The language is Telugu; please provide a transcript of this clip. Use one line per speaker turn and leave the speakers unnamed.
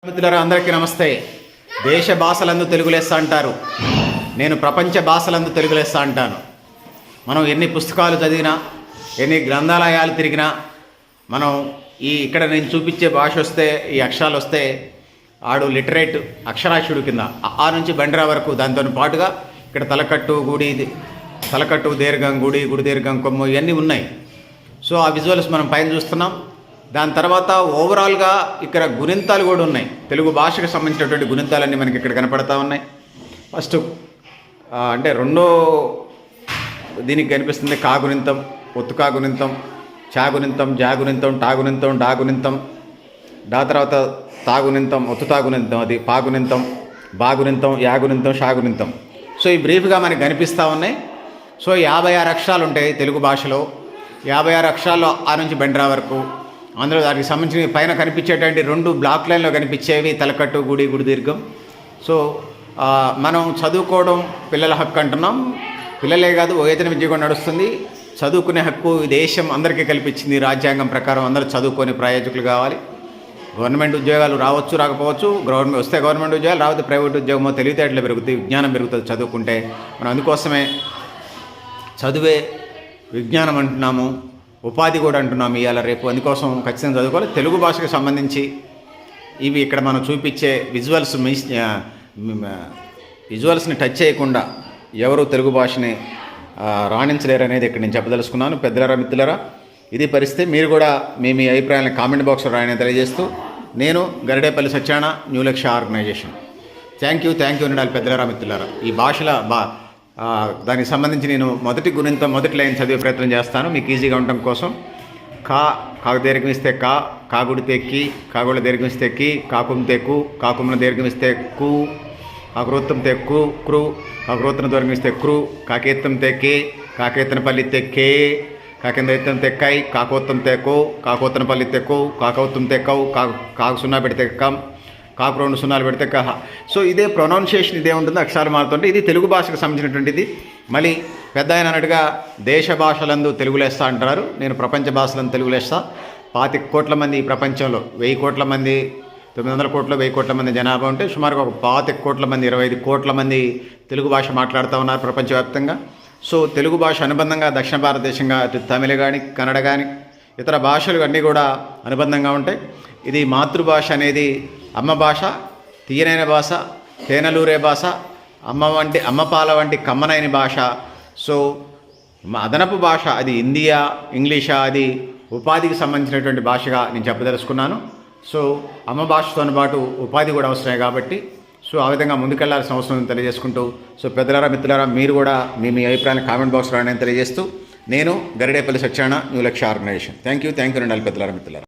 మిత్రులారా అందరికీ నమస్తే. దేశ భాషలందు తెలుగు లెస్స అంటారు. నేను ప్రపంచ భాషలందు తెలుగు లెస్స అంటాను. మనం ఎన్ని పుస్తకాలు చదివినా, ఎన్ని గ్రంథాలయాలు తిరిగినా, మనం ఇక్కడ నేను చూపించే భాష వస్తే, ఈ అక్షరాలు వస్తే ఆడు లిటరేట్ అక్షరాస్యుడు కింద ఆ నుంచి బండిరా వరకు దాంతో పాటుగా ఇక్కడ తలకట్టు గుడి, తలకట్టు దీర్ఘం గుడి, గుడి దీర్ఘం కొమ్ము ఇవన్నీ ఉన్నాయి. సో ఆ విజువల్స్ మనం పైన చూస్తున్నాం. దాని తర్వాత ఓవరాల్గా ఇక్కడ గుణింతాలు కూడా ఉన్నాయి. తెలుగు భాషకు సంబంధించినటువంటి గుణింతాలన్నీ మనకి ఇక్కడ కనపడతా ఉన్నాయి. ఫస్ట్ అంటే రెండో దీనికి కనిపిస్తుంది కాగుణింతం, ఒత్తుకా గుణింతం, చాగుణింతం, జాగుణింతం, టాగుణింతం, డాగుణింతం, డా తర్వాత తాగుణింతం, ఒత్తుతాగుణింతం, అది పాగుణింతం, బాగుణింతం, యాగుణింతం, షాగుణింతం. సో ఈ బ్రీఫ్గా మనకి కనిపిస్తూ ఉన్నాయి. సో 56 అక్షరాలు ఉంటాయి తెలుగు భాషలో. 56 అక్షరాల్లో ఆ నుంచి బండిరా వరకు. అందులో దానికి సంబంధించిన పైన కనిపించేటువంటి 2 బ్లాక్ లైన్లో కనిపించేవి తలకట్టు, గుడి, గుడి దీర్ఘం. సో మనం చదువుకోవడం పిల్లల హక్కు అంటున్నాం. పిల్లలే కాదు, వేతన విద్య కూడా నడుస్తుంది. చదువుకునే హక్కు ఈ దేశం అందరికీ కల్పించింది. రాజ్యాంగం ప్రకారం అందరూ చదువుకొని ప్రయోజకులు కావాలి. గవర్నమెంట్ ఉద్యోగాలు రావచ్చు, రాకపోవచ్చు. వస్తే గవర్నమెంట్ ఉద్యోగాలు, రాకపోతే ప్రైవేట్ ఉద్యోగమో, తెలివితేటలు పెరుగుతాయి, విజ్ఞానం పెరుగుతుంది చదువుకుంటే. మనం అందుకోసమే చదువే విజ్ఞానం అంటున్నాము, ఉపాధి కూడా అంటున్నాము ఇవాళ రేపు. అందుకోసం ఖచ్చితంగా చదువుకోవాలి. తెలుగు భాషకు సంబంధించి ఇవి ఇక్కడ మనం చూపించే విజువల్స్ని టచ్ చేయకుండా ఎవరు తెలుగు భాషని రాణించలేరు అనేది ఇక్కడ నేను చెప్పదలుచుకున్నాను. పెద్దలారా, మిత్రులారా, ఇది పరిస్థితి. మీరు కూడా మీ అభిప్రాయాలను కామెంట్ బాక్స్లో రాయని తెలియజేస్తూ, నేను గరిడేపల్లి సత్యాన, న్యూ లక్ష్య ఆర్గనైజేషన్. థ్యాంక్ యూ ఉండాలి పెద్దలారా, మిత్రులారా. ఈ భాషల దానికి సంబంధించి నేను మొదటి లైన్ చదివే ప్రయత్నం చేస్తాను మీకు ఈజీగా ఉండటం కోసం. కాకు దీర్ఘమిస్తే కాగుడితే కి, కాగుళ్ళ దీర్ఘమిస్తే కి, కాకుమితే కు, కాకుమున దీర్ఘమిస్తే కు, కాకురోత్తంతే క్రు, కాకురోత్తన దీర్ఘమిస్తే క్రు, కాకేత్తంతే కే, కాకేత్తన పల్లితే కే, కాకింద ఎత్తంతే కై, కాకోత్తంతే కో, కాకోత్తన పల్లితే కో, కాకౌత్తంతే కౌ, కాకు 0 పెడితే కం, కాకు 2 0 పెడితే కహ. సో ఇదే ప్రొనౌన్సియేషన్ ఇదే ఉంటుంది, అక్షరాలు మారుతుంటే. ఇది తెలుగు భాషకు సంబంధించినటువంటిది. మళ్ళీ పెద్ద ఆయన అన్నట్టుగా దేశ భాషలందు తెలుగు లెస్స అంటారు. నేను ప్రపంచ భాషలందు తెలుగు లెస్స. 25 కోట్ల మంది ఈ ప్రపంచంలో, 1000 కోట్ల మంది, 900 కోట్లు, 1000 కోట్ల మంది జనాభా ఉంటే సుమారుగా ఒక 25 కోట్ల మంది, 25 కోట్ల మంది తెలుగు భాష మాట్లాడుతూ ఉన్నారు ప్రపంచవ్యాప్తంగా. సో తెలుగు భాష అనుబంధంగా దక్షిణ భారతదేశంగా తమిళ కానీ, కన్నడ కానీ, ఇతర భాషలు అన్నీ కూడా అనుబంధంగా ఉంటాయి. ఇది మాతృభాష అనేది అమ్మ భాష, తీయనైన భాష, తేనెలూరే భాష, అమ్మ పాల వంటి కమ్మనైన భాష. సో అదనపు భాష అది హిందీయా, ఇంగ్లీషా, అది ఉపాధికి సంబంధించినటువంటి భాషగా నేను చెప్పదలుచుకున్నాను. సో అమ్మ భాషతో పాటు ఉపాధి కూడా అవసరమే కాబట్టి సో ఆ విధంగా ముందుకెళ్లాల్సిన అవసరం తెలియజేసుకుంటూ, సో పెద్దలారా, మిత్రులారా, మీరు కూడా మీ అభిప్రాయాన్ని కామెంట్ బాక్స్లో రాయని తెలియజేస్తూ, నేను గరిడేపల్లి సత్యాన, న్యూ లక్ష్య ఆర్గనైజేషన్. థ్యాంక్ యూ ఉండాలి పెద్దలారా, మిత్రులారా.